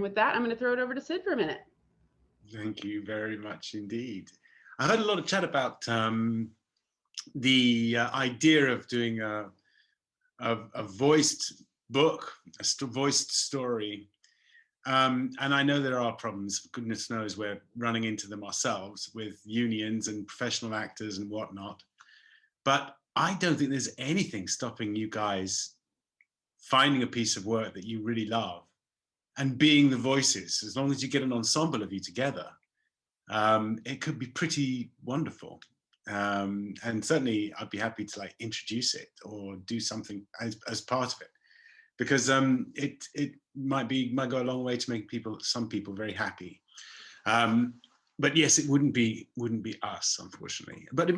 with that, I'm going to throw it over to Sid for a minute. Thank you very much indeed. I heard a lot of chat about the idea of doing a voiced book, a voiced story. And I know there are problems, goodness knows we're running into them ourselves with unions and professional actors and whatnot. But I don't think there's anything stopping you guys finding a piece of work that you really love and being the voices. As long as you get an ensemble of you together, it could be pretty wonderful. And certainly I'd be happy to like introduce it or do something as part of it, because it might go a long way to make some people very happy. But yes, it wouldn't be us, unfortunately. But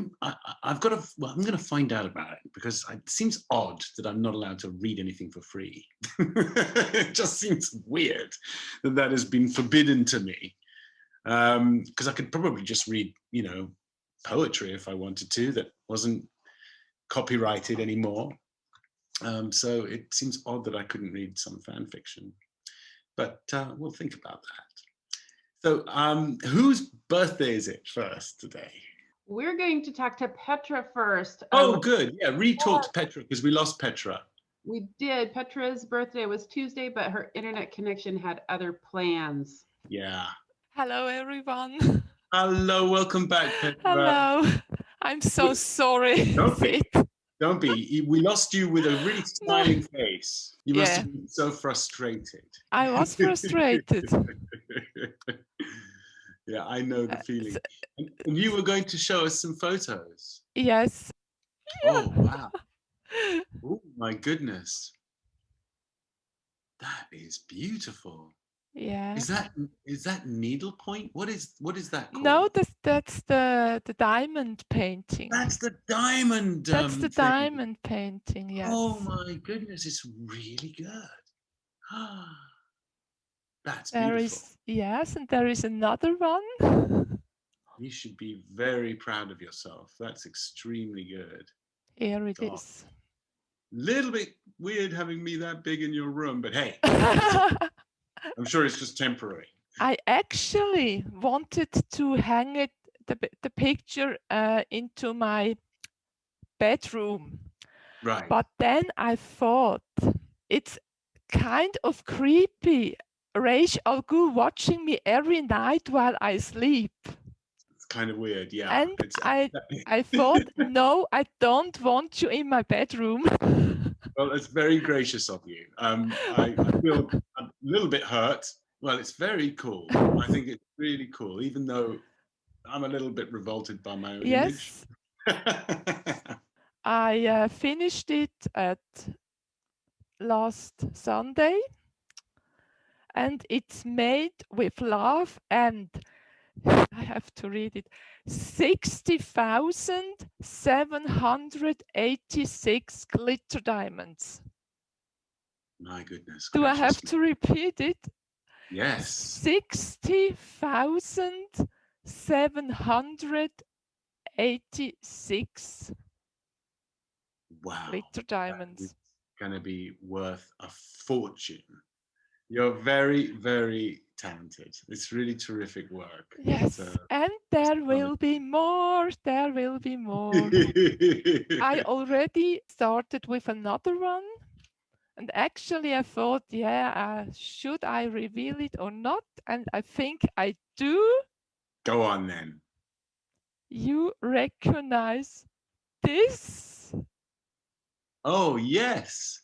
I'm going to find out about it, because it seems odd that I'm not allowed to read anything for free. It just seems weird that has been forbidden to me. Because I could probably just read, poetry if I wanted to, that wasn't copyrighted anymore. So it seems odd that I couldn't read some fan fiction. But we'll think about that. So whose birthday is it first today? We're going to talk to Petra first. Oh, good. Yeah, re-talk to Petra, because we lost Petra. We did. Petra's birthday was Tuesday, but her internet connection had other plans. Yeah. Hello, everyone. Hello, welcome back, Petra. Hello. I'm so sorry. Don't be. We lost you with a really smiling face. You must have been so frustrated. I was frustrated. Yeah, I know the feeling. And you were going to show us some photos. Yes. Oh, wow. Oh, my goodness. That is beautiful. Yeah. Is that needlepoint? What is that called? No, that's the diamond painting. That's the diamond. That's the thing. diamond painting. Yes. Oh my goodness, it's really good. That's beautiful. Yes, and there is another one. You should be very proud of yourself. That's extremely good. Here it is. Little bit weird having me that big in your room, but hey. I'm sure it's just temporary. I actually wanted to hang it, the picture into my bedroom. Right. But then I thought it's kind of creepy. Ra's al Ghul watching me every night while I sleep. It's kind of weird, yeah. And I thought, no, I don't want you in my bedroom. Well, it's very gracious of you. I feel a little bit hurt. Well, it's very cool. I think it's really cool, even though I'm a little bit revolted by my own image. I finished it at last Sunday, and it's made with love, and I have to read it. 60,786 glitter diamonds. My goodness. Do I have to repeat it? Yes. 60,786. Wow. Glitter diamonds. It's going to be worth a fortune. You're very, very talented. It's really terrific work. Yes, and there will be more. There will be more. I already started with another one. And actually I thought, should I reveal it or not? And I think I do. Go on then. You recognize this? Oh, yes.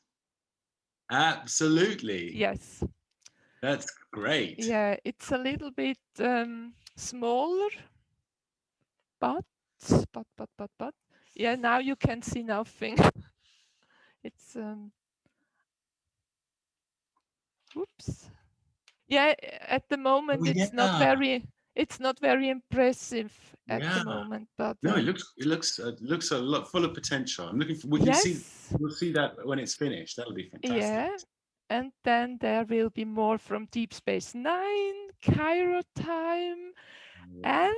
Absolutely. Yes. That's great. Yeah, it's a little bit smaller, but. Yeah, now you can see nothing. It's Oops. Yeah, at the moment it's not very impressive at the moment, but no, it looks a lot full of potential. I'm looking for. We'll see that when it's finished. That'll be fantastic. Yeah, and then there will be more from Deep Space Nine, Cairo Time, and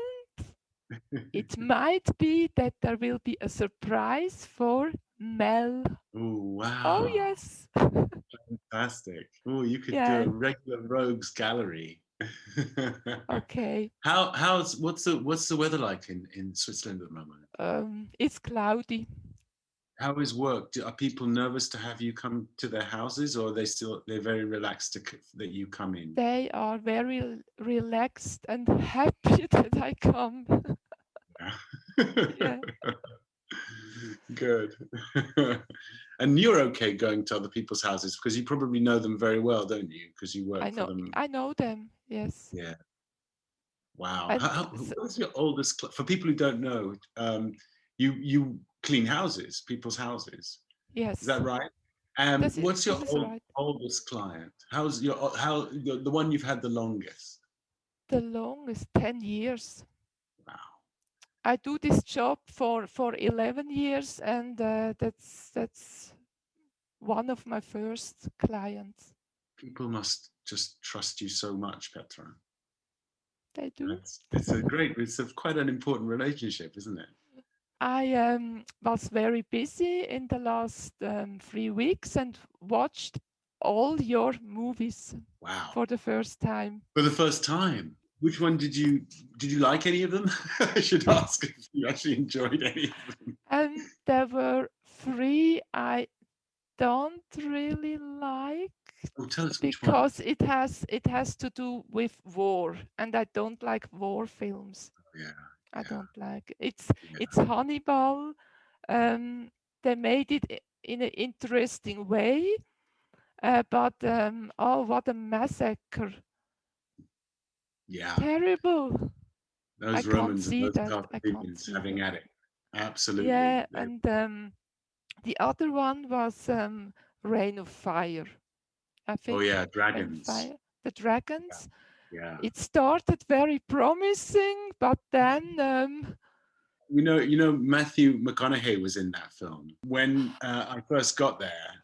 it might be that there will be a surprise for Mel. Oh wow! Oh yes. Fantastic. Oh, you could do Yeah. a regular rogues gallery. Okay. What's the weather like in Switzerland at the moment? It's cloudy. How is work? Are people nervous to have you come to their houses, or are they're very relaxed that you come in? They are very relaxed and happy that I come. Yeah. Good. And you're okay going to other people's houses because you probably know them very well, don't you? Because you work for them. I know them. Yes. Yeah. Wow. And What's your oldest? For people who don't know, you clean houses, people's houses. yes. Is that right? What's your This is right. oldest client? How's the one you've had the longest? The longest 10 years. Wow. I do this job for 11 years, and that's one of my first clients. People must just trust you so much, Petra. They do. It's quite an important relationship, isn't it? I was very busy in the last 3 weeks and watched all your movies. Wow. For the first time. For the first time. Which one did you like any of them? I should ask if you actually enjoyed any of them. There were 3 I don't really like. Oh, tell us which because one. It has to do with war, and I don't like war films. Yeah. I don't like it. It's Hannibal. They made it in an interesting way, but oh, what a massacre! Yeah. Terrible. Those Romans and those Carthaginians having at it. Absolutely. Yeah, and the other one was Reign of Fire. I think. Oh yeah, dragons. The dragons. Yeah. It started very promising, but then. You know, Matthew McConaughey was in that film. When I first got there,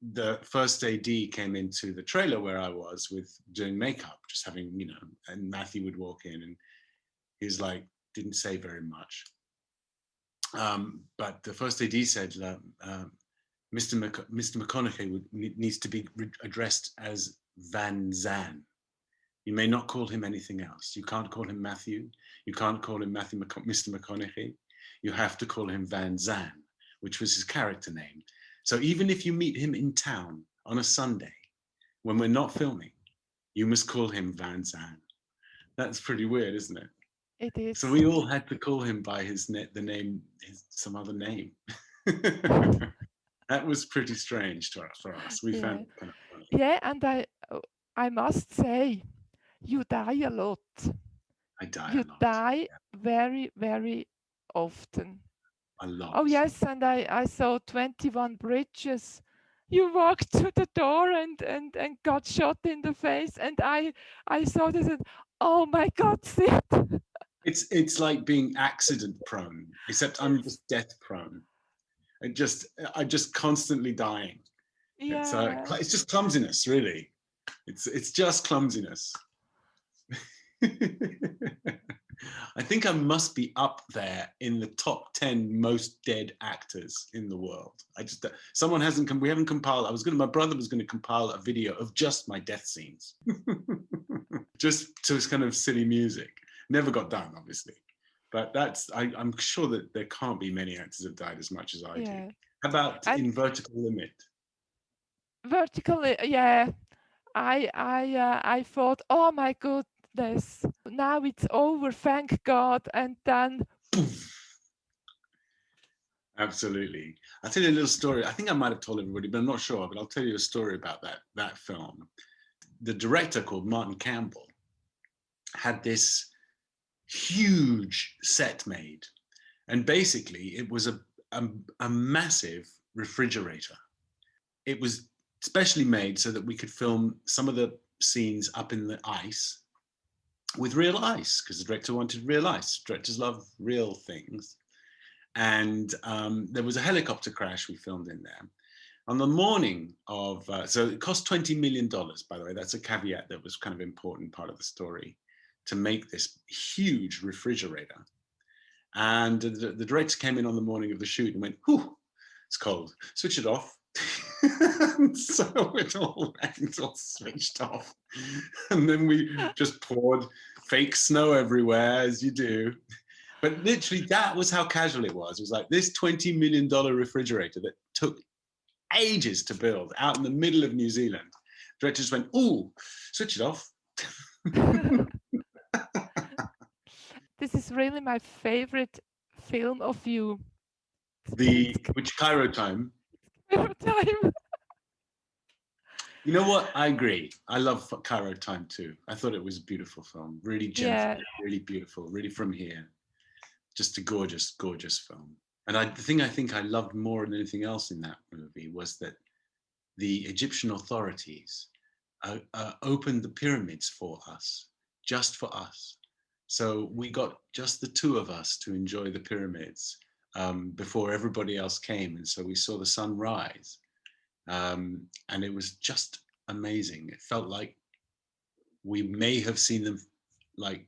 the first AD came into the trailer where I was with doing makeup, just having, and Matthew would walk in and he's like, didn't say very much. But the first AD said, Mr. McConaughey needs to be addressed as Van Zan. You may not call him anything else. You can't call him Matthew. You can't call him Mr. McConaughey. You have to call him Van Zan, which was his character name. So even if you meet him in town on a Sunday, when we're not filming, you must call him Van Zan. That's pretty weird, isn't it? It is. So we all had to call him by some other name. That was pretty strange for us. We found it kind of funny. Yeah, and I must say, you die a lot. I die a lot. You die very, very often. A lot. Oh yes, and I saw 21 Bridges. You walked to the door and got shot in the face, and I saw this and oh my God, Sid. It's like being accident prone, except I'm just death prone. I just constantly dying. Yeah. It's just clumsiness, really. It's just clumsiness. I think I must be up there in the top 10 most dead actors in the world. We haven't compiled. My brother was going to compile a video of just my death scenes. Just to this kind of silly music. Never got done, obviously. But I'm sure that there can't be many actors that died as much as I do. How about in Vertical Limit? Yeah. I thought, oh my goodness, now it's over, thank God, and then. Absolutely. I'll tell you a little story. I think I might have told everybody, but I'm not sure. But I'll tell you a story about that film. The director, called Martin Campbell, had this huge set made, and basically it was a massive refrigerator. It was specially made so that we could film some of the scenes up in the ice with real ice, because the director wanted real ice. Directors love real things. And there was a helicopter crash we filmed in there. On the morning of, so it cost $20 million, by the way. That's a caveat that was kind of important part of the story, to make this huge refrigerator. And the director came in on the morning of the shoot and went, whew, it's cold, switch it off. So it all went all switched off. And then we just poured fake snow everywhere, as you do. But literally, that was how casual it was. It was like this $20 million refrigerator that took ages to build out in the middle of New Zealand. Director just went, "Ooh, switch it off." This is really my favorite film of you. Which Cairo Time? Cairo Time. You know what? I agree. I love Cairo Time too. I thought it was a beautiful film. Really gentle, really beautiful, really from here. Just a gorgeous, gorgeous film. And the thing I think I loved more than anything else in that movie was that the Egyptian authorities opened the pyramids for us, just for us. So we got just the two of us to enjoy the pyramids before everybody else came. And so we saw the sun rise. And it was just amazing. It felt like we may have seen them like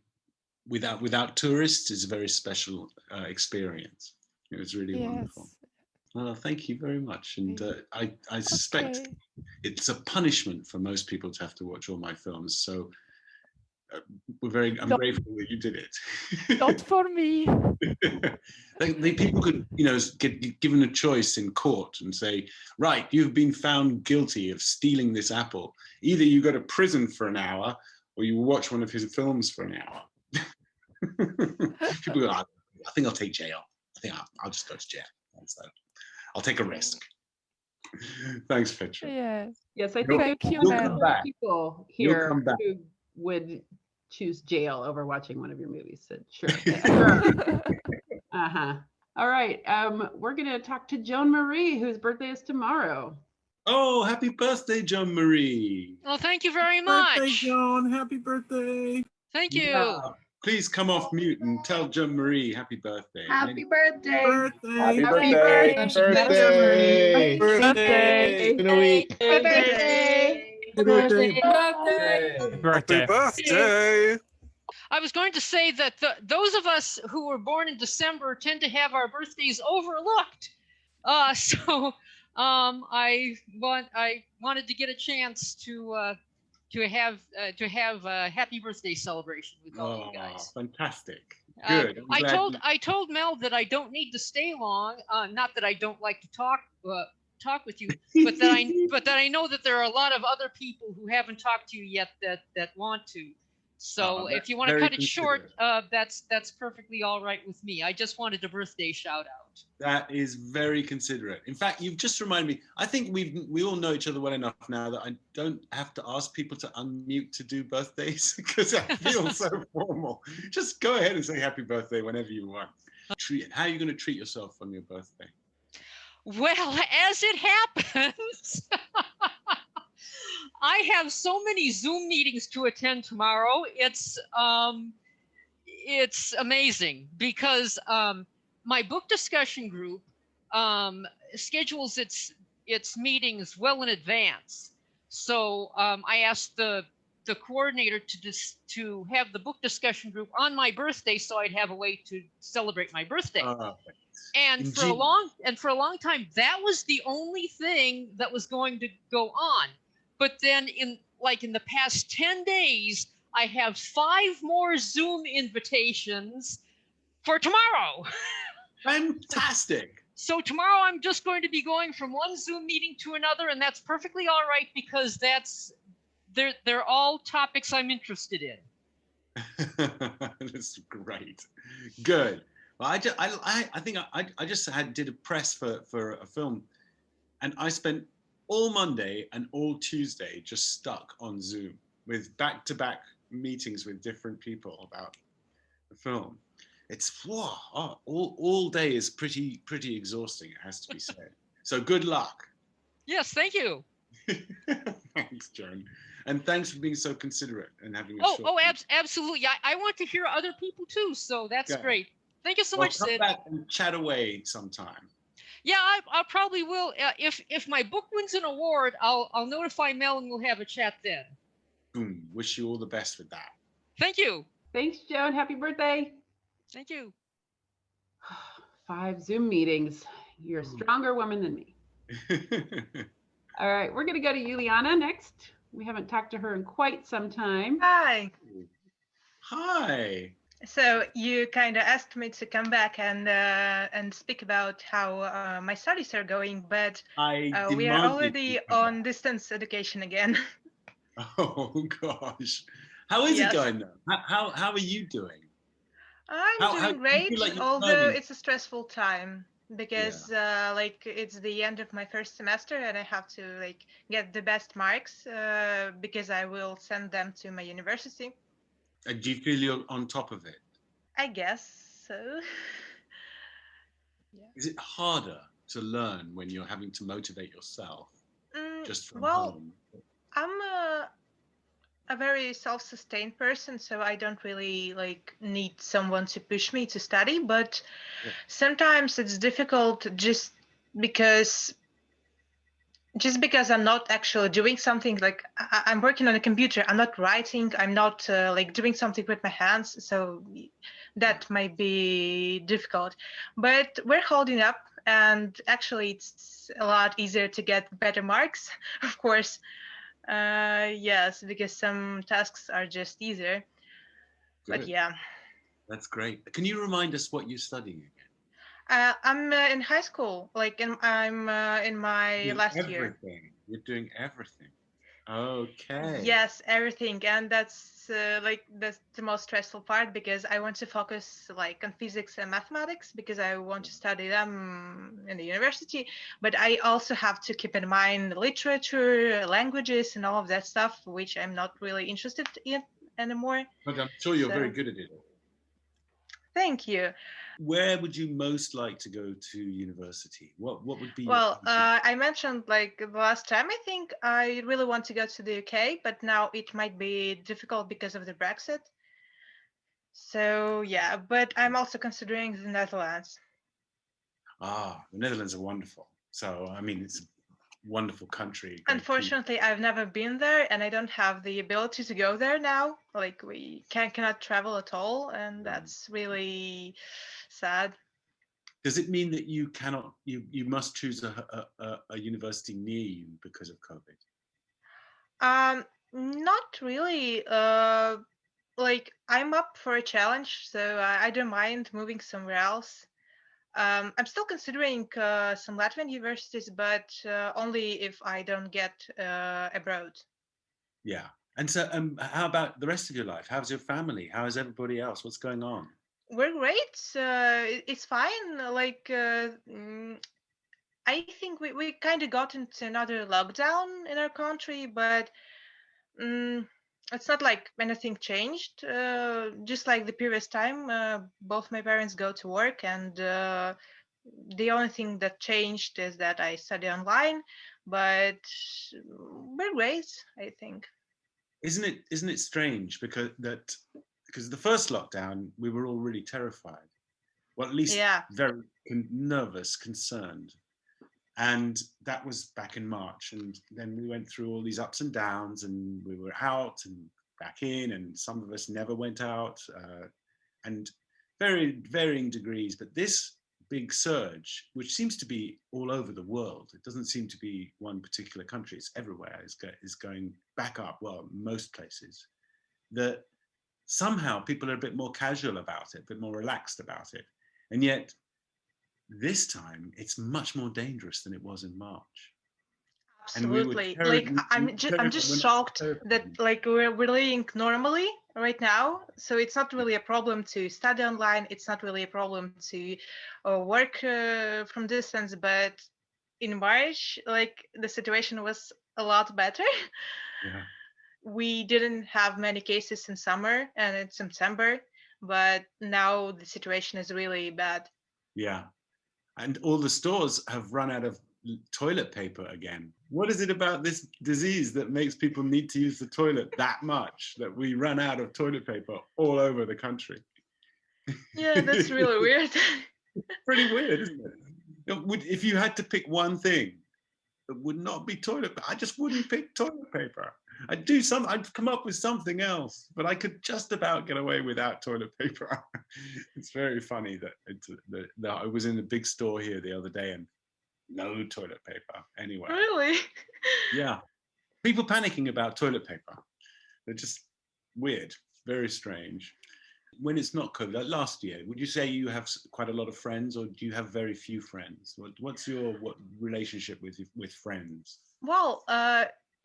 without tourists. Is a very special experience. It was really wonderful. Well, thank you very much. And I suspect it's a punishment for most people to have to watch all my films. So I'm grateful that you did it. Not for me. People could, get given a choice in court and say, right, you've been found guilty of stealing this apple. Either you go to prison for an hour or you watch one of his films for an hour. People go, I think I'll take jail. I think I'll just go to jail. So I'll take a risk. Thanks, Petra. Yes, I think there's people here who would choose jail over watching one of your movies. So sure. All right. We're gonna talk to Joan Marie, whose birthday is tomorrow. Oh, happy birthday, Joan Marie. Well, thank you very much. Birthday, Joan. Happy birthday. Thank you. Yeah. Please come off mute and tell Joan Marie happy birthday. Happy birthday. Happy birthday. birthday. Birthday. Happy birthday. I was going to say that those of us who were born in December tend to have our birthdays overlooked. So I wanted to get a chance to have a happy birthday celebration with all you guys. Fantastic. Good. I told Mel that I don't need to stay long. Not that I don't like to talk with you, but that I know that there are a lot of other people who haven't talked to you yet that want to. So if you want to cut it short, that's perfectly all right with me. I just wanted a birthday shout out. That is very considerate. In fact, you've just reminded me. I think we all know each other well enough now that I don't have to ask people to unmute to do birthdays because I feel so formal. Just go ahead and say happy birthday whenever you want. How are you going to treat yourself on your birthday? Well, as it happens, I have so many Zoom meetings to attend tomorrow. It's amazing because my book discussion group schedules its meetings well in advance. So I asked the coordinator to have the book discussion group on my birthday, so I'd have a way to celebrate my birthday. And for a long time, that was the only thing that was going to go on. But then in the past 10 days, I have 5 more Zoom invitations for tomorrow. Fantastic. So tomorrow I'm just going to be going from one Zoom meeting to another, and that's perfectly all right because they're all topics I'm interested in. That's great. Good. Well, I think I just did a press for a film, and I spent all Monday and all Tuesday just stuck on Zoom with back-to-back meetings with different people about the film. It's all day is pretty exhausting, it has to be said. So good luck. Yes, thank you. Thanks, Joan. And thanks for being so considerate and having absolutely. I want to hear other people too, so that's great. Thank you so much, Sid. Come back and chat away sometime. Yeah, I probably will. If my book wins an award, I'll notify Mel and we'll have a chat then. Boom. Wish you all the best with that. Thank you. Thanks, Joan. Happy birthday. Thank you. 5 Zoom meetings. You're a stronger woman than me. All right, we're going to go to Juliana next. We haven't talked to her in quite some time. Hi. Hi. So you kind of asked me to come back and speak about how my studies are going, but we are already on distance education again. Oh gosh, how is it going though? How are you doing? I'm doing great, although it's a stressful time because like it's the end of my first semester and I have to like get the best marks because I will send them to my university. And do you feel you're on top of it? I guess so. Is it harder to learn when you're having to motivate yourself just from well, home? I'm a very self-sustained person, so I don't really like need someone to push me to study, but sometimes it's difficult because I'm not actually doing something. Like I'm working on a computer, I'm not writing, I'm not like doing something with my hands, so that might be difficult, but we're holding up, and actually it's a lot easier to get better marks of course. Yes, because some tasks are just easier. Good. But yeah. That's great. Can you remind us what you're studying again? I'm in high school. Like I'm in my last year. Everything. You're doing everything. Okay. Yes, everything, and that's the most stressful part because I want to focus like on physics and mathematics because I want to study them in the university. But I also have to keep in mind literature, languages, and all of that stuff, which I'm not really interested in anymore. But I'm sure you're very good at it. Thank you. Where would you most like to go to university? What would be? Well, I mentioned like the last time, I think I really want to go to the UK, but now it might be difficult because of the Brexit. So yeah, but I'm also considering the Netherlands. Ah, the Netherlands are wonderful. So I mean, it's a wonderful country. Unfortunately, I've never been there, and I don't have the ability to go there now. Like we cannot travel at all, and that's really sad. Does it mean that you cannot? You must choose a university near you because of COVID? Not really. Like I'm up for a challenge, so I don't mind moving somewhere else. I'm still considering some Latvian universities, but only if I don't get abroad. Yeah. And so how about the rest of your life? How's your family? How is everybody else? What's going on? We're great. It's fine. Like, I think we kind of got into another lockdown in our country, but it's not like anything changed. Just like the previous time, both my parents go to work, and the only thing that changed is that I study online, but we're great, I think. Isn't it strange because the first lockdown we were all really terrified, well at least very nervous, concerned, and that was back in March, and then we went through all these ups and downs, and we were out and back in, and some of us never went out, and very varying degrees, but this big surge, which seems to be all over the world. It doesn't seem to be one particular country. It's everywhere. Is going back up. Well, most places. That somehow people are a bit more casual about it, a bit more relaxed about it, and yet this time it's much more dangerous than it was in March. Absolutely. Like I'm just shocked that like we're living normally right now, so it's not really a problem to study online, it's not really a problem to work from distance, but in March like the situation was a lot better. Yeah. We didn't have many cases in summer and in September, but now the situation is really bad. Yeah, and all the stores have run out of toilet paper again. What is it about this disease that makes people need to use the toilet that much that we run out of toilet paper all over the country? Yeah, that's really weird. Pretty weird, isn't it? If you had to pick one thing, it would not be toilet paper. I just wouldn't pick toilet paper. I'd come up with something else, but I could just about get away without toilet paper. It's very funny that I was in a big store here the other day, and no toilet paper anywhere. Really? Yeah. People panicking about toilet paper. They're just weird, very strange. When it's not COVID, like last year, would you say you have quite a lot of friends, or do you have very few friends? What's your relationship with friends? Well,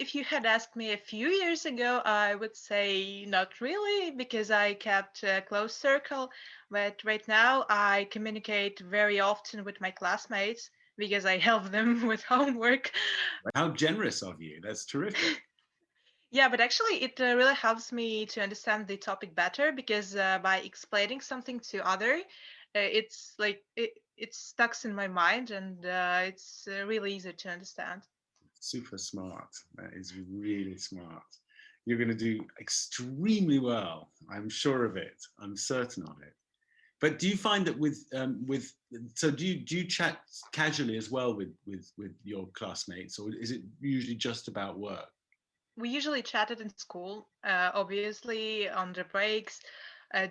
if you had asked me a few years ago, I would say not really, because I kept a close circle. But right now, I communicate very often with my classmates because I help them with homework. How generous of you. That's terrific. Yeah, but actually, it really helps me to understand the topic better because by explaining something to other, it's like it stucks in my mind, and it's really easy to understand. Super smart. That is really smart. You're going to do extremely well. I'm sure of it. I'm certain of it. But do you find that so do you chat casually as well with your classmates, or is it usually just about work? We usually chatted in school, obviously on the breaks,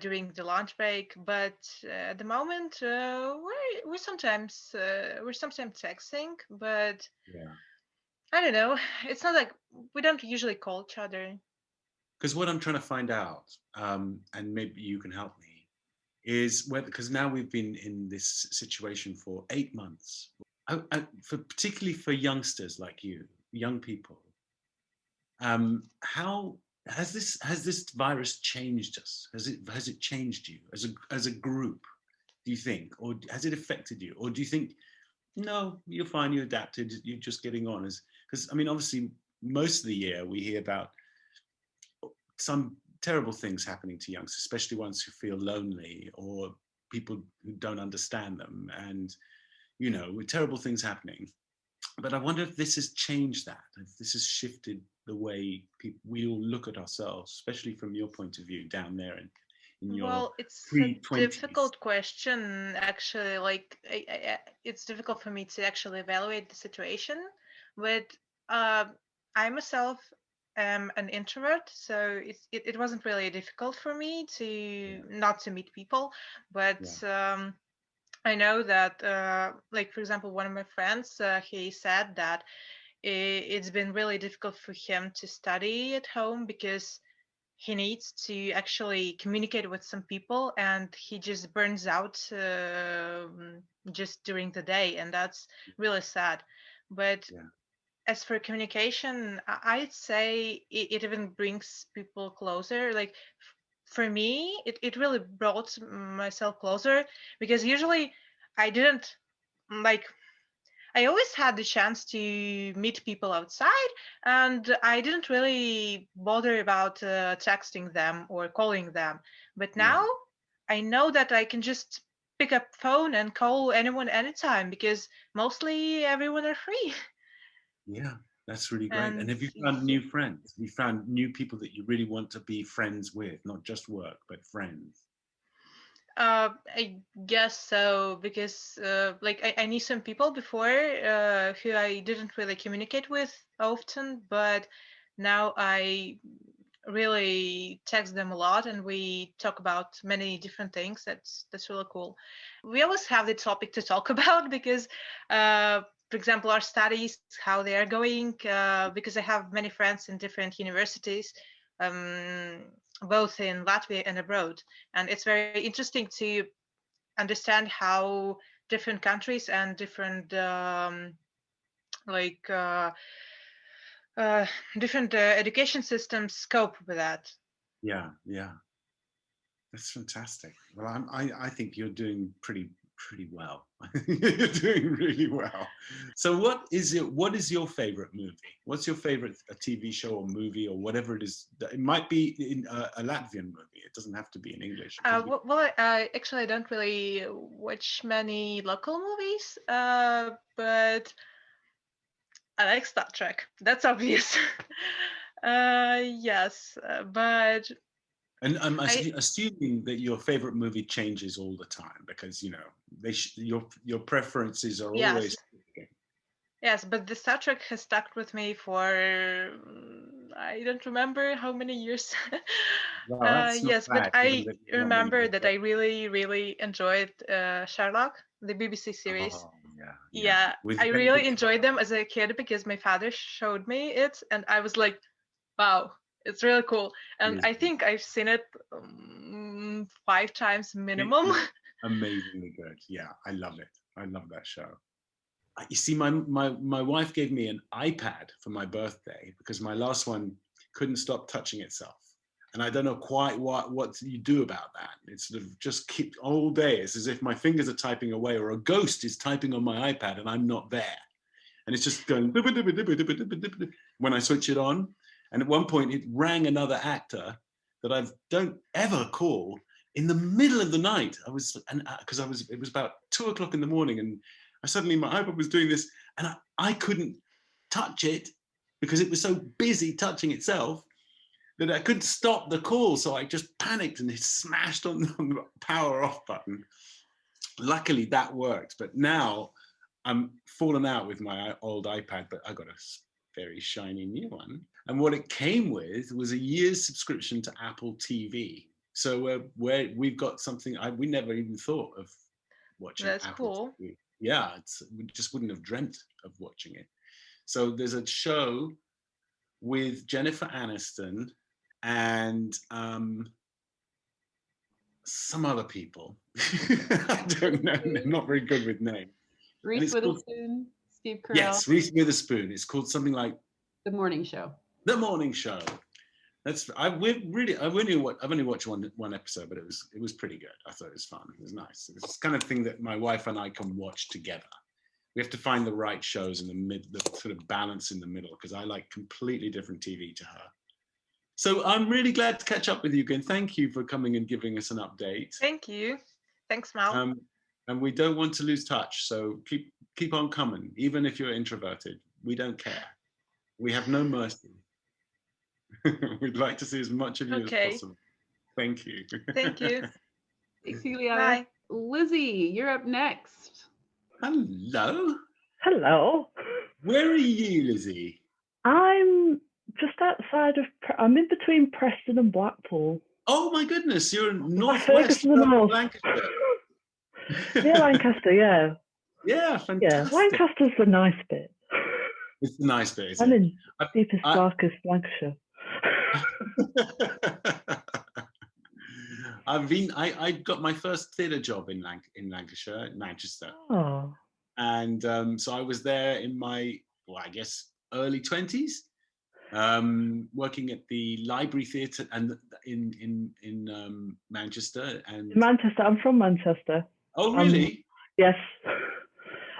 during the lunch break. But at the moment, we're sometimes texting. But Yeah. I don't know. It's not like we don't usually call each other. Because what I'm trying to find out, and maybe you can help me, is whether, because now we've been in this situation for 8 months, particularly for youngsters like you, young people, how has this virus changed us? Has it changed you as a group? Do you think, or has it affected you, or do you think no, you're fine, you adapted, you're just getting on? Because I mean, obviously, most of the year we hear about some terrible things happening to youngsters, especially ones who feel lonely or people who don't understand them, and with terrible things happening. But I wonder if this has changed that, if this has shifted the way we all look at ourselves, especially from your point of view down there in your Well, it's a pre-20s. difficult question, actually. Like, it's difficult for me to actually evaluate the situation. But uh, I myself am an introvert, so it wasn't really difficult for me to not to meet people. But I know that, like, for example, one of my friends, he said that it's been really difficult for him to study at home because he needs to actually communicate with some people, and he just burns out just during the day, and that's really sad. But as for communication, I'd say it even brings people closer. Like, for me, it really brought myself closer, because usually I didn't, like, I always had the chance to meet people outside, and I didn't really bother about texting them or calling them. But now I know that I can just pick up phone and call anyone anytime, because mostly everyone are free. Yeah, that's really great. And And have you found new friends? Have you found new people that you really want to be friends with, not just work, but friends? I guess so, because like I knew some people before who I didn't really communicate with often, but now I really text them a lot, and we talk about many different things. That's really cool. We always have the topic to talk about, because for example, our studies, how they are going, because I have many friends in different universities, um, both in Latvia and abroad, and it's very interesting to understand how different countries and different like different education systems cope with that. Yeah, yeah, that's fantastic. Well, I think you're doing pretty well. You're doing really well. So, what is your favorite movie? What's your favorite TV show or movie or whatever it is? It might be in a Latvian movie. It doesn't have to be in English. Well, I actually don't really watch many local movies, but I like Star Trek. That's obvious. Yes, but And I'm I assuming that your favorite movie changes all the time, because your preferences are yes, always. yes, but the Star Trek has stuck with me for I don't remember how many years. Well, that's not Yes, but bad, given I that not many remember people. that I really, really enjoyed Sherlock, the BBC series. Oh, Yeah, With I really enjoyed them as a kid because my father showed me it, and I was like, wow, it's really cool. And I think I've seen it 5 times minimum. Amazingly good. Yeah, I love it. I love that show. You see, my wife gave me an iPad for my birthday because my last one couldn't stop touching itself. And I don't know quite what you do about that. It's sort of just keep all day. It's as if my fingers are typing away or a ghost is typing on my iPad and I'm not there. And it's just going when I switch it on. And at one point it rang another actor that I don't ever call in the middle of the night. It was about 2:00 in the morning, and suddenly my iPad was doing this, and I couldn't touch it because it was so busy touching itself that I couldn't stop the call. So I just panicked and smashed on the power off button. Luckily that worked, but now I'm fallen out with my old iPad, but I got a very shiny new one. And what it came with was a year's subscription to Apple TV. So we've got something we never even thought of watching. That's Apple cool. TV. Yeah, we just wouldn't have dreamt of watching it. So there's a show with Jennifer Aniston and some other people. I don't know. I'm not very good with names. Reese Witherspoon, Steve Carell. Yes, Reese Witherspoon. It's called something like The Morning Show. The Morning Show. I've only watched one episode, but it was pretty good. I thought it was fun. It was nice. It's the kind of thing that my wife and I can watch together. We have to find the right shows in the sort of balance in the middle, because I like completely different TV to her. So I'm really glad to catch up with you again. Thank you for coming and giving us an update. Thank you. Thanks, Mal. And we don't want to lose touch, so keep on coming, even if you're introverted. We don't care. We have no mercy. We'd like to see as much of you as possible. Thank you. Thank you. Thanks, Julia. Bye. Lizzie, you're up next. Hello. Hello. Where are you, Lizzie? I'm just outside of. I'm in between Preston and Blackpool. Oh my goodness, you're northwest of Lancashire. Yeah, Lancaster. Yeah. Yeah, fantastic. Yeah, Lancaster's the nice bit. It's the nice bit. I'm in deepest, darkest Lancashire. I got my first theatre job in Lancashire, Manchester. Oh. And so I was there in my, I guess, early 20s, working at the Library Theatre and in Manchester. And Manchester, I'm from Manchester. Oh, really? Yes.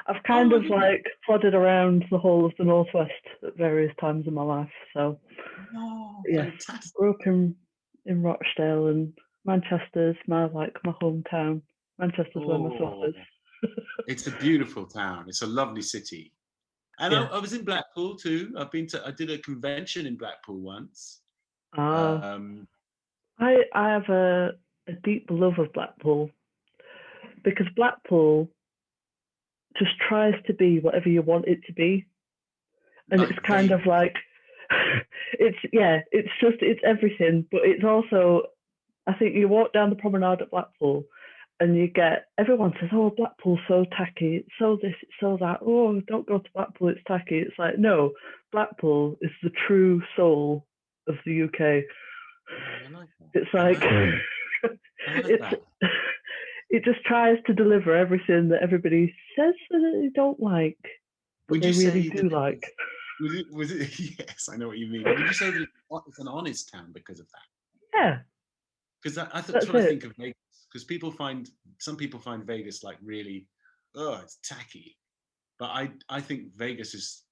I've kind of like plodded around the whole of the Northwest at various times in my life. So, yeah, grew up in Rochdale, and Manchester's my hometown. Manchester's where my flat is. It's a beautiful town. It's a lovely city. And I was in Blackpool too. I did a convention in Blackpool once. I have a deep love of Blackpool, because Blackpool just tries to be whatever you want it to be. And it's kind of like, it's everything, but it's also, I think you walk down the promenade at Blackpool and you get, everyone says, oh, Blackpool's so tacky, it's so this, it's so that, oh, don't go to Blackpool, it's tacky. It's like, no, Blackpool is the true soul of the UK. It's like, it just tries to deliver everything that everybody says that they don't like, but they really do like. Was it? Yes, I know what you mean. Would you say that it's an honest town because of that? Yeah. Because that's what I think of Vegas. Because some people find Vegas like really, it's tacky. But I think Vegas is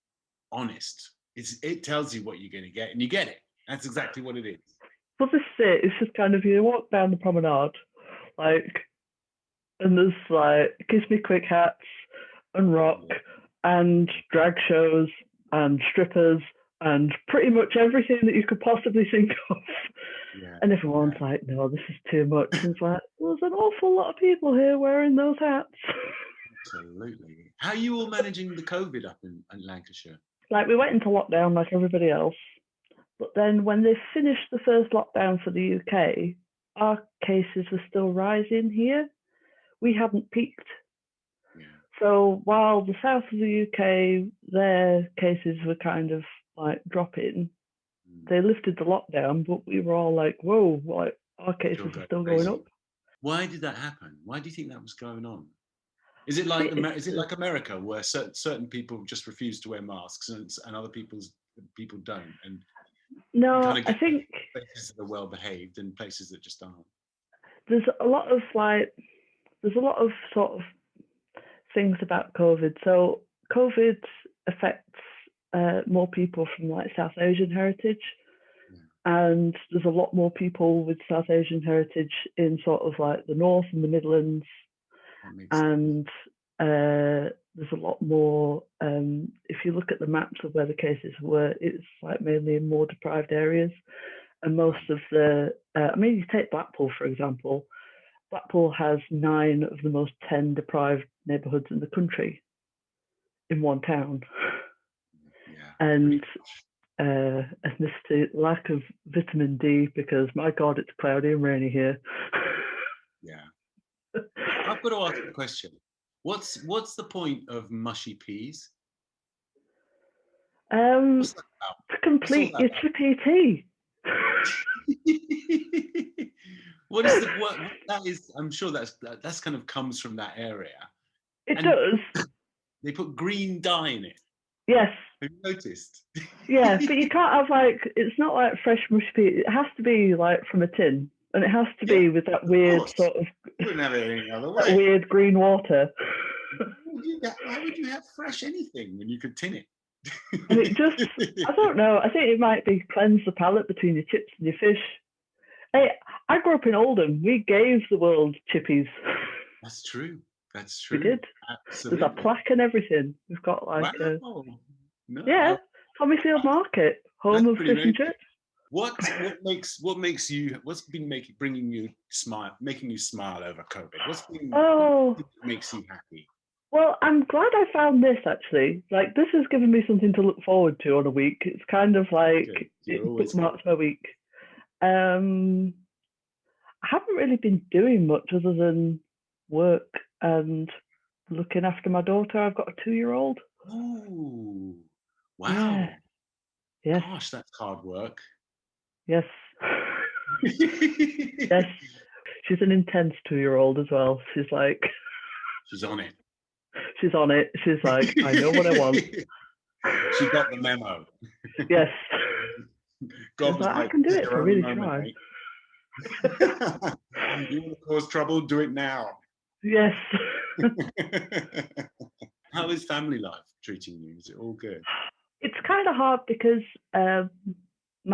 honest. It tells you what you're going to get, and you get it. That's exactly what it is. Well, this is it. It's just kind of, you walk down the promenade, and there's like Kiss Me Quick hats and rock and drag shows and strippers and pretty much everything that you could possibly think of. Yeah, and everyone's like, no, this is too much. It's like, there's an awful lot of people here wearing those hats. Absolutely. How are you all managing the COVID up in Lancashire? Like, we went into lockdown like everybody else. But then when they finished the first lockdown for the UK, our cases were still rising here. We hadn't peaked. Yeah. So while the south of the UK, their cases were kind of like dropping, they lifted the lockdown, but we were all like, whoa, like, our cases are still going up. Why did that happen? Why do you think that was going on? Is it like America, where certain people just refuse to wear masks and other people don't? And no, kind of I think places that are well behaved and places that just aren't. There's a lot of sort of things about COVID. So COVID affects more people from like South Asian heritage, and there's a lot more people with South Asian heritage in sort of like the North and the Midlands, and there's a lot more. If you look at the maps of where the cases were, it's like mainly in more deprived areas, and most of the. I mean, you take Blackpool for example. Blackpool has 9 of the most 10 deprived neighbourhoods in the country in one town. Yeah. And ethnicity, lack of vitamin D, because my God, it's cloudy and rainy here. Yeah. I've got to ask a question. What's the point of mushy peas? To complete your chippy tea. What is what that is? I'm sure that's kind of comes from that area. It does. They put green dye in it. Yes. Have you noticed? Yeah, but you can't have like, it's not like fresh mushy peas. It has to be like from a tin, and it has to be with that weird sort of. You wouldn't have it any other way. That weird green water. Why would you have fresh anything when you could tin it? And it just, I don't know. I think it might be cleanse the palate between your chips and your fish. Hey, I grew up in Oldham. We gave the world chippies. That's true. That's true. We did. Absolutely. There's a plaque and everything. We've got like Tommyfield Market, home of fish and chips. What's been making you smile over COVID? What makes you happy? Well, I'm glad I found this actually. Like, this has given me something to look forward to on a week. It's kind of like it bookmarks my week. I haven't really been doing much other than work and looking after my daughter. I've got a 2-year-old. Oh, wow. Yeah. Yes. Gosh, that's hard work. Yes. Yes. She's an intense 2-year-old as well. She's like... She's on it. She's on it. She's like, I know what I want. She got the memo. Yes. God was like, I can do it if I really try. You want to cause trouble? Do it now. Yes. How is family life treating you? Is it all good? It's kind of hard because my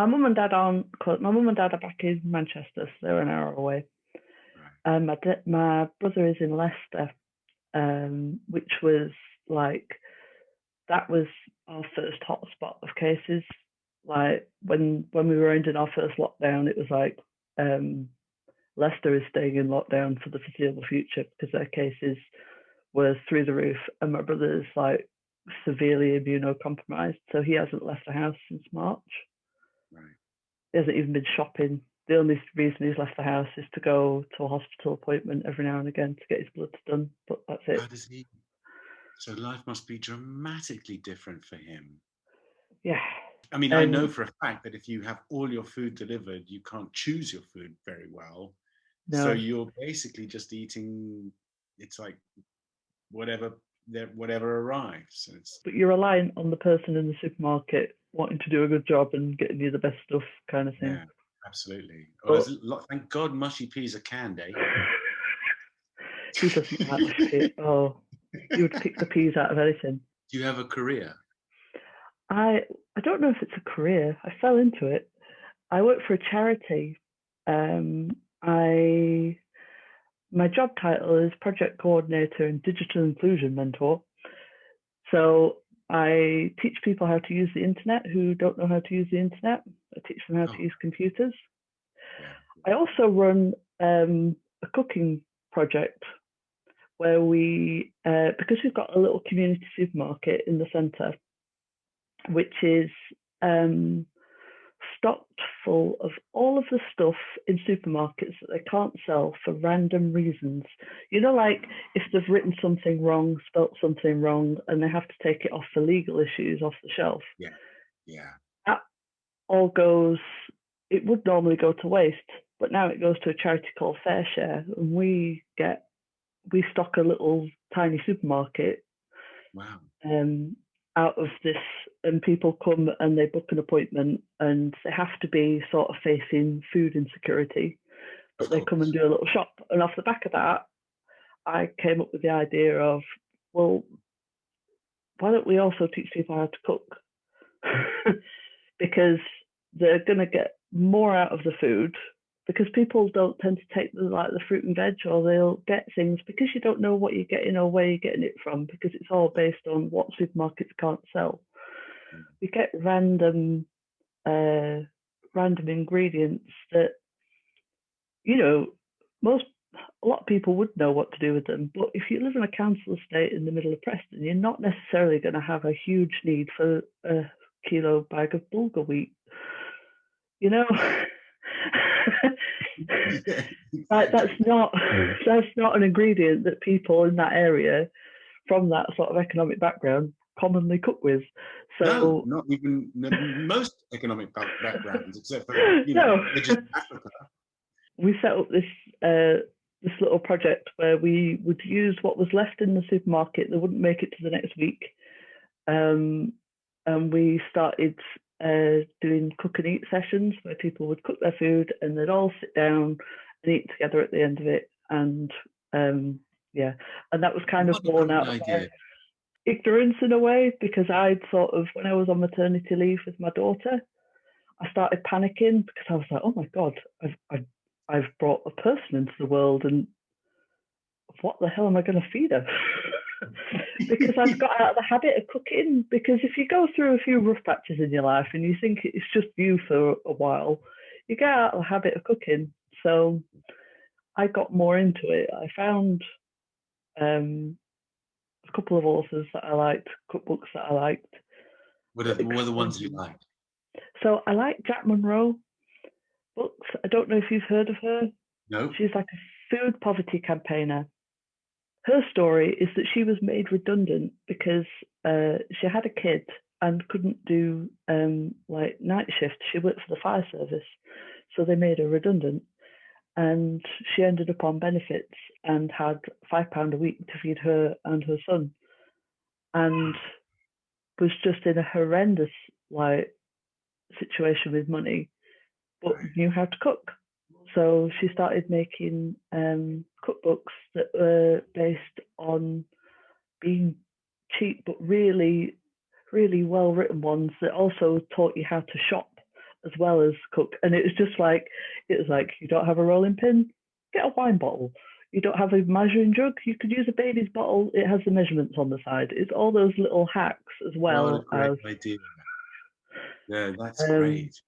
mum and dad aren't. My mum and dad are back in Manchester, so they're an hour away. Right. My brother is in Leicester, which was like, that was our first hotspot of cases. Like when we were ending our first lockdown, it was like Leicester is staying in lockdown for the foreseeable future because their cases were through the roof, and my brother's like severely immunocompromised, so he hasn't left the house since March. Right. He hasn't even been shopping. The only reason he's left the house is to go to a hospital appointment every now and again to get his bloods done, but that's it. How does he? So life must be dramatically different for him. Yeah. I mean, I know for a fact that if you have all your food delivered, you can't choose your food very well. No. So you're basically just eating, it's like whatever arrives. But you're reliant on the person in the supermarket wanting to do a good job and getting you the best stuff, kind of thing. Yeah, absolutely. Well, thank God mushy peas are canned, eh? Who doesn't like mushy peas? Oh, you would pick the peas out of anything. Do you have a career? I don't know if it's a career. I fell into it. I work for a charity. My job title is project coordinator and digital inclusion mentor. So I teach people how to use the internet who don't know how to use the internet. I teach them how to use computers. Yeah. I also run a cooking project where we, because we've got a little community supermarket in the centre, which is stocked full of all of the stuff in supermarkets that they can't sell for random reasons. You know, like if they've written something wrong, spelt something wrong, and they have to take it off for legal issues off the shelf. Yeah. That all goes, it would normally go to waste, but now it goes to a charity called Fair Share, and we stock a little tiny supermarket. Wow. Out of this, and people come and they book an appointment, and they have to be sort of facing food insecurity, but they come and do a little shop. And off the back of that, I came up with the idea of, well, why don't we also teach people how to cook? Because they're going to get more out of the food, because people don't tend to take the fruit and veg, or they'll get things because you don't know what you're getting or where you're getting it from, because it's all based on what supermarkets can't sell. We get random ingredients that, you know, a lot of people would know what to do with them, but if you live in a council estate in the middle of Preston, you're not necessarily going to have a huge need for a kilo bag of bulgur wheat, you know. Like that's not an ingredient that people in that area from that sort of economic background commonly cook with. So no, not even most economic backgrounds, except for just Africa. We set up this little project where we would use what was left in the supermarket that wouldn't make it to the next week, and we started doing cook and eat sessions where people would cook their food and they'd all sit down and eat together at the end of it. And and that was kind of born out of my ignorance in a way, because I'd sort of, when I was on maternity leave with my daughter, I started panicking because I was like, oh my God, I've brought a person into the world, and what the hell am I going to feed her? Because I've got out of the habit of cooking. Because if you go through a few rough patches in your life and you think it's just you for a while, you get out of the habit of cooking. So I got more into it. I found a couple of authors that I liked, cookbooks that I liked. What are the ones you liked? So I like Jack Monroe books. I don't know if you've heard of her. No. She's like a food poverty campaigner. Her story is that she was made redundant because she had a kid and couldn't do night shift. She worked for the fire service, so they made her redundant. And she ended up on benefits and had £5 a week to feed her and her son, and was just in a horrendous situation with money, but knew how to cook. So she started making cookbooks that were based on being cheap, but really, really well written ones that also taught you how to shop as well as cook. And it was like, you don't have a rolling pin, get a wine bottle. You don't have a measuring jug, you could use a baby's bottle. It has the measurements on the side. It's all those little hacks as well as. Idea. Yeah, that's great.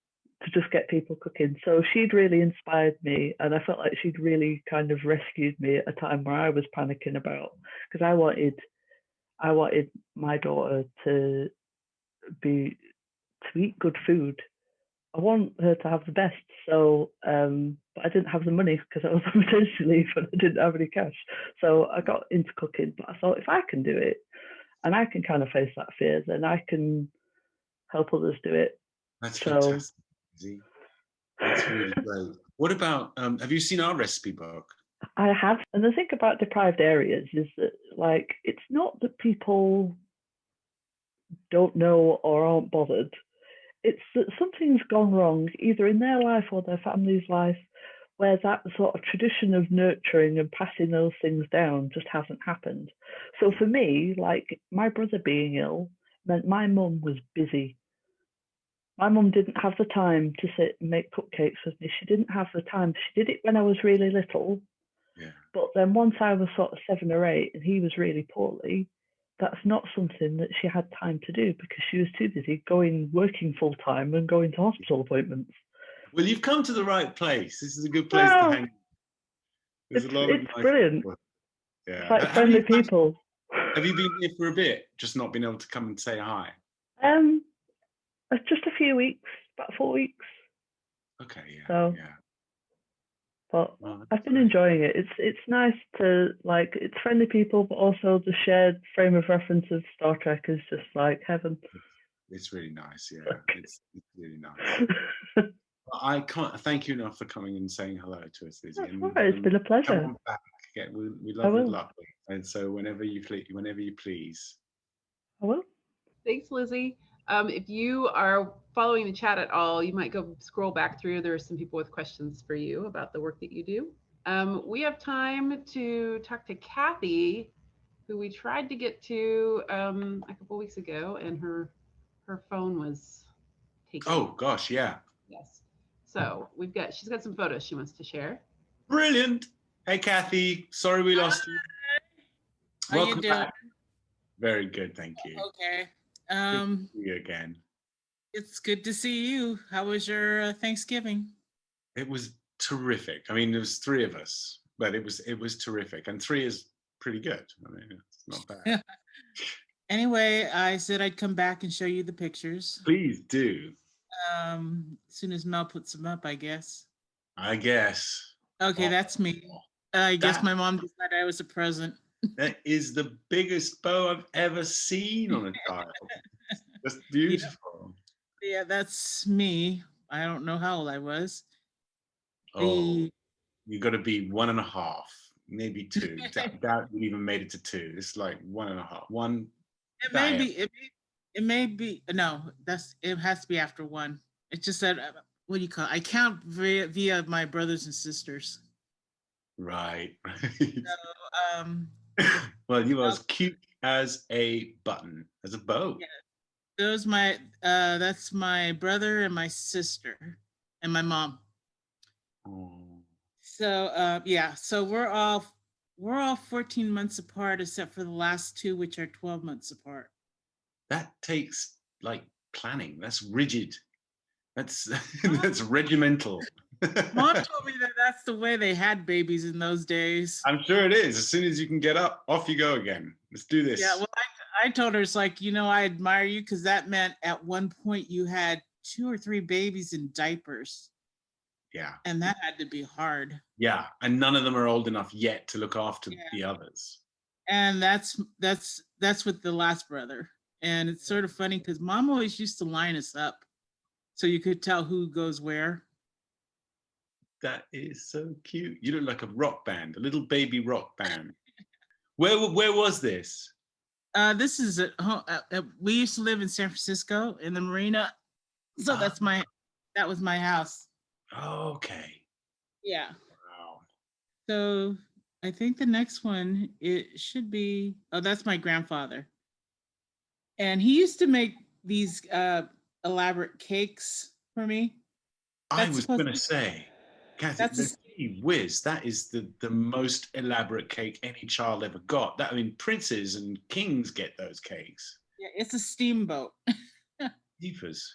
To just get people cooking. So she'd really inspired me, and I felt like she'd really kind of rescued me at a time where I was panicking about, because I wanted my daughter to eat good food. I want her to have the best. So, but I didn't have the money because I was on maternity leave and I didn't have any cash. So I got into cooking, but I thought if I can do it and I can kind of face that fear, then I can help others do it. That's fantastic. That's really great. What about, have you seen our recipe book? I have. And the thing about deprived areas is that, it's not that people don't know or aren't bothered. It's that something's gone wrong, either in their life or their family's life, where that sort of tradition of nurturing and passing those things down just hasn't happened. So for me, my brother being ill meant my mum was busy. My mum didn't have the time to sit and make cupcakes with me. She didn't have the time. She did it when I was really little. Yeah. But then once I was sort of 7 or 8 and he was really poorly, that's not something that she had time to do because she was too busy working full time and going to hospital appointments. Well, you've come to the right place. This is a good place to hang. There's a lot of nice brilliant. People. Yeah. It's like friendly people. Have you been here for a bit? Just not been able to come and say hi? Just a few weeks, about 4 weeks. Okay, yeah. So, yeah. but I've been enjoying it. It's nice to like it's friendly people, but also the shared frame of reference of Star Trek is just like heaven. It's really nice, yeah. It's really nice. I can't thank you enough for coming and saying hello to us, Lizzie. That's And right. It's been a pleasure. Come back. We love you luck. And so whenever you please. I will. Thanks, Lizzie. If you are following the chat at all, you might go scroll back through. There are some people with questions for you about the work that you do. We have time to talk to Kathy, who we tried to get to a couple weeks ago, and her phone was taken. Oh gosh, yeah. Yes. So she's got some photos she wants to share. Brilliant. Hey Kathy, sorry we lost you. How you doing? Back. Very good, thank you. Okay. Good to see you again. It's good to see you. How was your Thanksgiving? It was terrific. I mean, there was 3 of us, but it was terrific. And 3 is pretty good. I mean, it's not bad. Anyway, I said I'd come back and show you the pictures. Please do. As soon as Mel puts them up, I guess. I guess. Okay, that's me. I guess my mom decided I was a present. That is the biggest bow I've ever seen on a child. That's beautiful. Yeah, that's me. I don't know how old I was. Oh, you got to be 1.5, maybe 2. Doubt you even made it to 2. It's like 1.5. 1. It may be. It may be. No, it has to be after 1. It's just that what do you call it? I count via my brothers and sisters. Right. So, well, you are as cute as a button, as a bow. Yeah. That's my brother and my sister and my mom. Oh. So yeah, so we're all 14 months apart except for the last 2, which are 12 months apart. That takes like planning. That's rigid. That's regimental. Mom told me that that's the way they had babies in those days. I'm sure it is. As soon as you can get up, off you go again. Let's do this. Yeah, well, I told her, it's like, I admire you because that meant at one point you had 2 or 3 babies in diapers. Yeah. And that had to be hard. Yeah, and none of them are old enough yet to look after the others. And that's with the last brother. And it's sort of funny because Mom always used to line us up so you could tell who goes where. That is so cute. You look like a rock band, a little baby rock band. Where was this? This is at home. We used to live in San Francisco in the marina, so that was my house. Okay. Yeah. Wow. So I think the next one it should be. Oh, that's my grandfather, and he used to make these elaborate cakes for me. I was going to say. Kathy, whiz, that is the most elaborate cake any child ever got. I mean, princes and kings get those cakes. Yeah, it's a steamboat. Jeepers.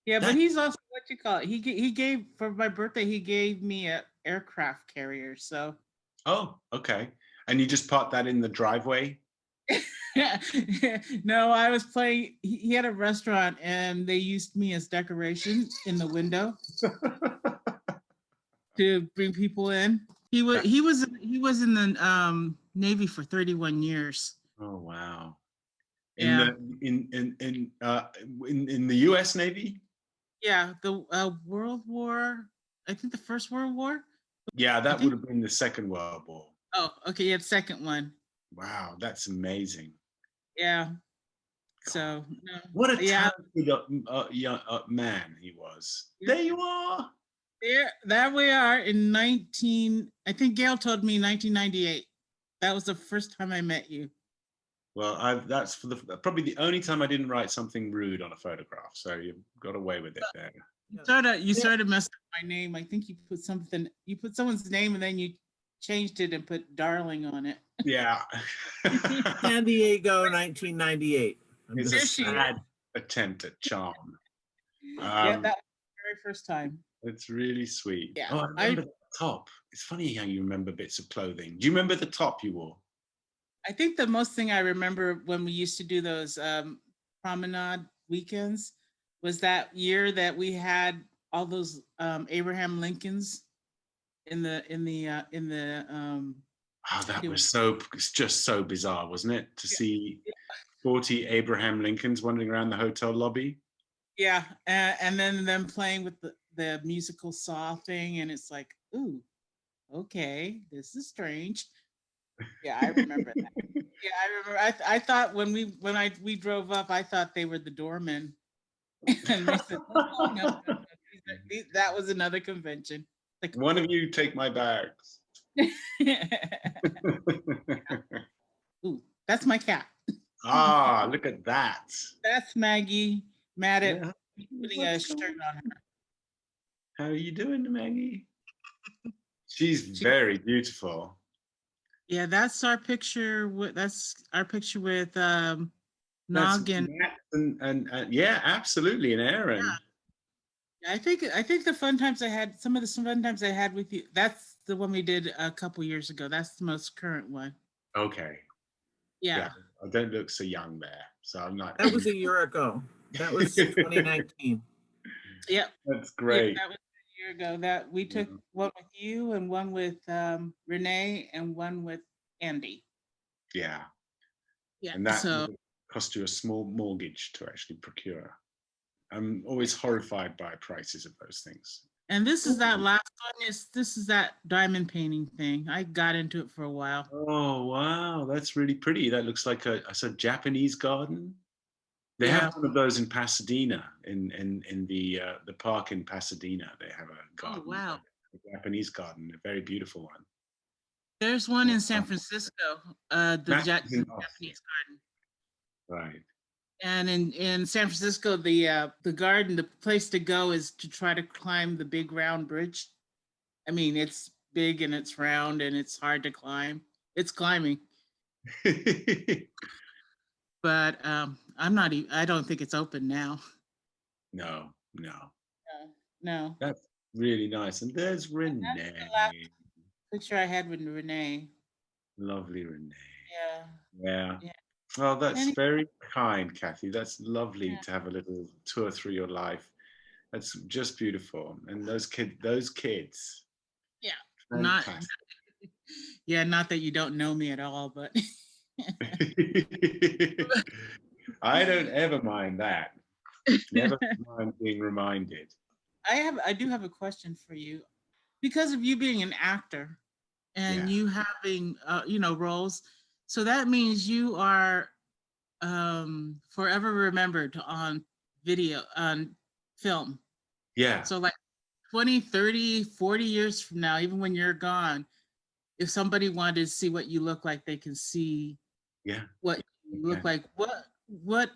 Yeah, but he's also what you call it. He gave for my birthday. He gave me an aircraft carrier. So. Oh, okay. And you just parked that in the driveway? No, I was playing. He had a restaurant, and they used me as decoration in the window. To bring people in. He was in the Navy for 31 years. Oh wow. In the US Navy? Yeah, the World War, I think the First World War? Yeah, that would have been the Second World War. Oh, okay, yeah, the second one. Wow, that's amazing. Yeah. So what a talented man he was. Yeah. There you are. There we are in I think Gail told me 1998. That was the first time I met you. Well, that's probably the only time I didn't write something rude on a photograph. So you got away with it there. You sort of messed up my name. I think you put someone's name and then you changed it and put darling on it. Yeah. San Diego, 1998. It's a sad attempt at charm. Yeah, that was the very first time. It's really sweet. Yeah. Oh, I remember the top. It's funny how you remember bits of clothing. Do you remember the top you wore? I think the most thing I remember when we used to do those promenade weekends was that year that we had all those Abraham Lincolns in the Oh, that was so, it's just so bizarre, wasn't it? To see 40 Abraham Lincolns wandering around the hotel lobby. Yeah, and then them playing with the musical saw thing, and it's like, ooh, okay, this is strange. Yeah, I remember that. Yeah, I remember. I thought when we drove up, I thought they were the doormen, and they said, "Oh no, that was another convention." Like, one of you take my bags. ooh, that's my cat. Ah, look at that. That's Maggie. Mad at putting a What's shirt going on her. How are you doing, Maggie? She's very beautiful. Yeah, that's our picture. That's our picture with Noggin. And yeah, absolutely, and Aaron. Yeah. I think the fun times I had, some of the fun times I had with you, that's the one we did a couple years ago. That's the most current one. Okay. Yeah. I don't look so young there, so I'm not. That was a year ago. That was 2019. Yep. That's great. Yeah, that was a year ago. That we took one with you and one with Renee and one with Andy. Yeah. Yeah. And that cost you a small mortgage to actually procure. I'm always horrified by prices of those things. And this is that last one. This is that diamond painting thing. I got into it for a while. Oh wow, that's really pretty. That looks like a Japanese garden. They have one of those in Pasadena, in the park in Pasadena. They have a garden. Oh wow, a Japanese garden, a very beautiful one. There's one in San Francisco, the Japanese garden. Right. And in San Francisco, the garden, the place to go is to try to climb the big round bridge. I mean, it's big and it's round and it's hard to climb. It's climbing. But I'm not. I don't think it's open now. No. No. That's really nice. And there's Renee. That's the last picture I had with Renee. Lovely Renee. Yeah. Well, that's very kind, Kathy. That's lovely to have a little tour through your life. That's just beautiful. And those kids. Yeah. Fantastic. Not that you don't know me at all, but I don't ever mind that. Never mind being reminded. I do have a question for you. Because of you being an actor and you having roles, so that means you are forever remembered on film. Yeah. So like 20, 30, 40 years from now, even when you're gone, if somebody wanted to see what you look like, they can see what you look like. What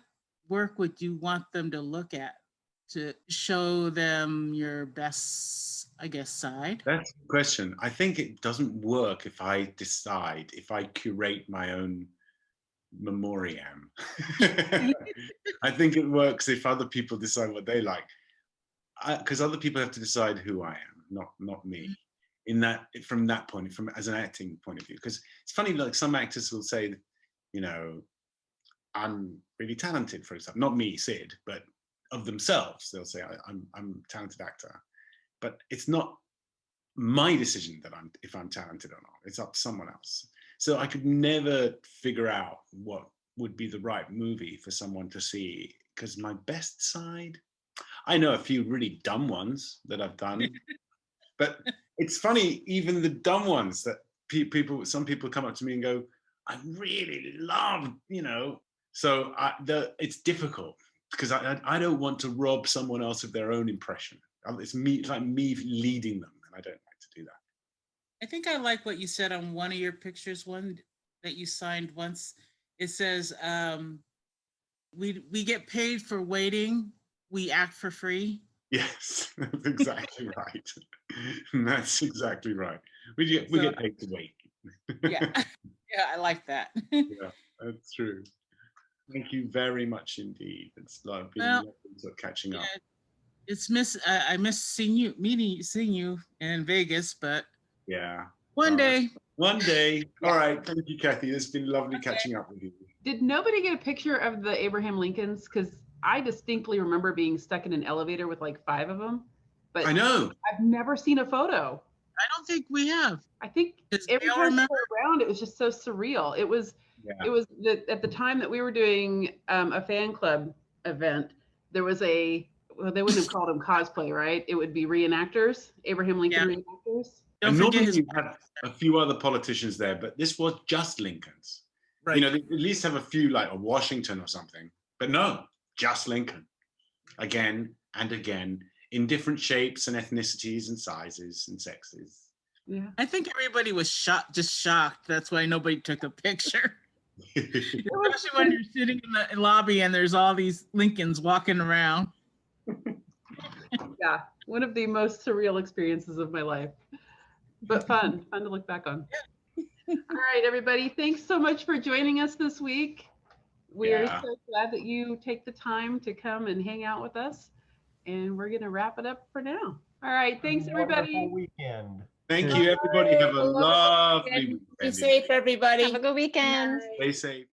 work would you want them to look at to show them your best, I guess, side? That's a question. I think it doesn't work if I curate my own memoriam. I think it works if other people decide what they like, because other people have to decide who I am, not me. From as an acting point of view, because it's funny, like some actors will say, I'm really talented, for example, not me, Sid, but of themselves, they'll say I'm a talented actor, but it's not my decision that if I'm talented or not. It's up to someone else. So I could never figure out what would be the right movie for someone to see, because my best side, I know a few really dumb ones that I've done, but it's funny, even the dumb ones that some people come up to me and go, I really love, so it's difficult because I don't want to rob someone else of their own impression. It's like me leading them, and I don't like to do that. I think I like what you said on one of your pictures, one that you signed once. It says, we get paid for waiting, we act for free. Yes, that's exactly right. That's exactly right. We get paid to wait. Yeah, I like that. Yeah, that's true. Thank you very much indeed. It's been lovely catching up. I miss seeing you in Vegas, but one day. All right. Thank you, Kathy. It's been lovely catching up with you. Did nobody get a picture of the Abraham Lincolns? Because I distinctly remember being stuck in an elevator with like 5 of them. but I know. I've never seen a photo. I don't think we have. I think Does every Gail time we remember? were around, it was just so surreal. It was at the time that we were doing a fan club event, there was they wouldn't have called them cosplay, right? It would be reenactors, Abraham Lincoln reenactors. Don't And forget normally his you had a few other politicians there, but this was just Lincoln's. right. You know, they at least have a few like a Washington or something, but no, just Lincoln, again and again, in different shapes and ethnicities and sizes and sexes. Yeah. I think everybody was just shocked. That's why nobody took a picture. Especially when you're sitting in the lobby and there's all these Lincolns walking around. Yeah, one of the most surreal experiences of my life, but fun to look back on. All right, everybody, thanks so much for joining us this week. We're so glad that you take the time to come and hang out with us, and we're gonna wrap it up for now. All right, thanks everybody. Wonderful weekend. Thank you, everybody. Have a lovely weekend. Be safe, everybody. Have a good weekend. Stay safe.